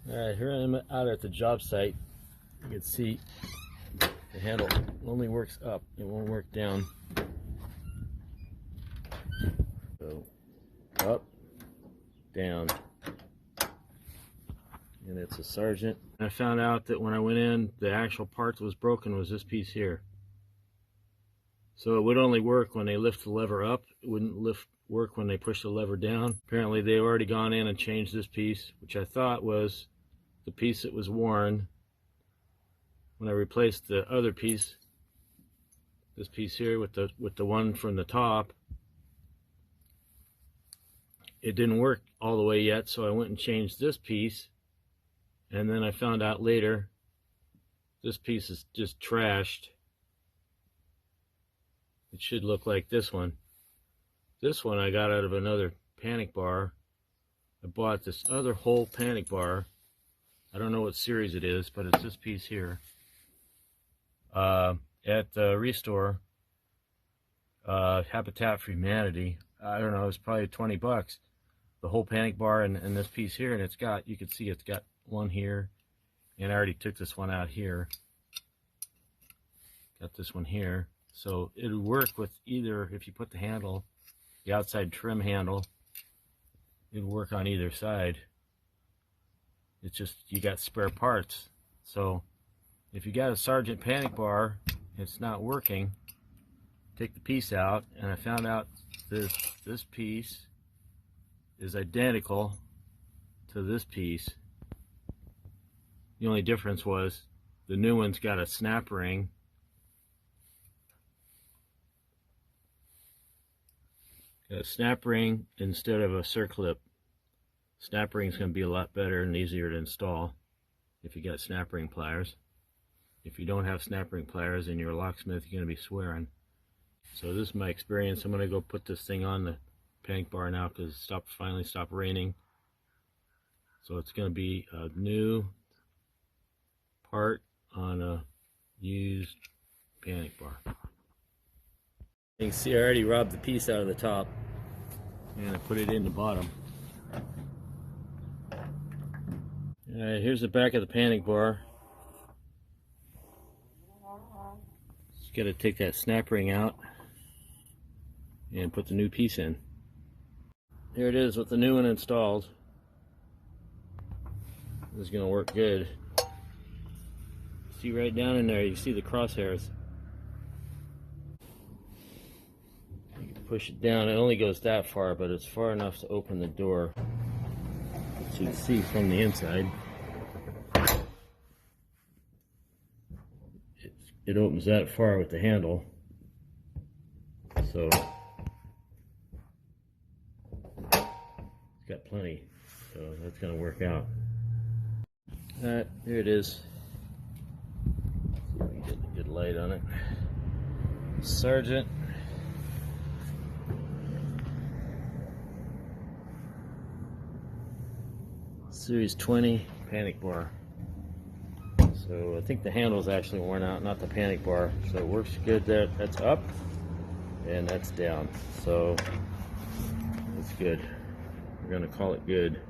Alright, here I am out at the job site. You can see the handle only works up, it won't work down. So, up, down. And it's a Sargent. I found out that when I went in, the actual part that was broken was this piece here. So it would only work when they lift the lever up. It wouldn't work when they push the lever down. Apparently they've already gone in and changed this piece, which I thought was the piece that was worn when I replaced the other piece. This piece here with the one from the top. It didn't work all the way yet, so I went and changed this piece. And then I found out later this piece is just trashed. It should look like this one. This one I got out of another panic bar. I bought this other whole panic bar. I don't know what series it is, but it's this piece here. At the Restore, Habitat for Humanity. I don't know, it's probably 20 bucks. The whole panic bar and this piece here, and it's got, you can see it's got one here, and I already took this one out here. Got this one here. So it would work with either, if you put the handle, the outside trim handle, it would work on either side. It's just, you got spare parts. So if you got a Sargent panic bar, it's not working, take the piece out, and I found out this piece is identical to this piece. The only difference was the new one's got a snap ring. Got a snap ring instead of a circlip. Snap ring's going to be a lot better and easier to install if you got snap ring pliers. If you don't have snap ring pliers and you're a locksmith, you're going to be swearing. So this is my experience. I'm going to go put this thing on the panic bar now because it finally stopped raining. So it's going to be a new part on a used panic bar. You can see I already robbed the piece out of the top and I put it in the bottom. Alright, here's the back of the panic bar. Just got to take that snap ring out and put the new piece in. Here it is with the new one installed. This is going to work good. See right down in there, you see the crosshairs. You can push it down, it only goes that far, but it's far enough to open the door. As you can see from the inside. It opens that far with the handle. So it's got plenty, so that's going to work out. Alright, here it is. See if we can get a good light on it. Sargent. Series 20 panic bar. So I think the handle's actually worn out, not the panic bar. So it works good there. That's up and that's down. So it's good. We're going to call it good.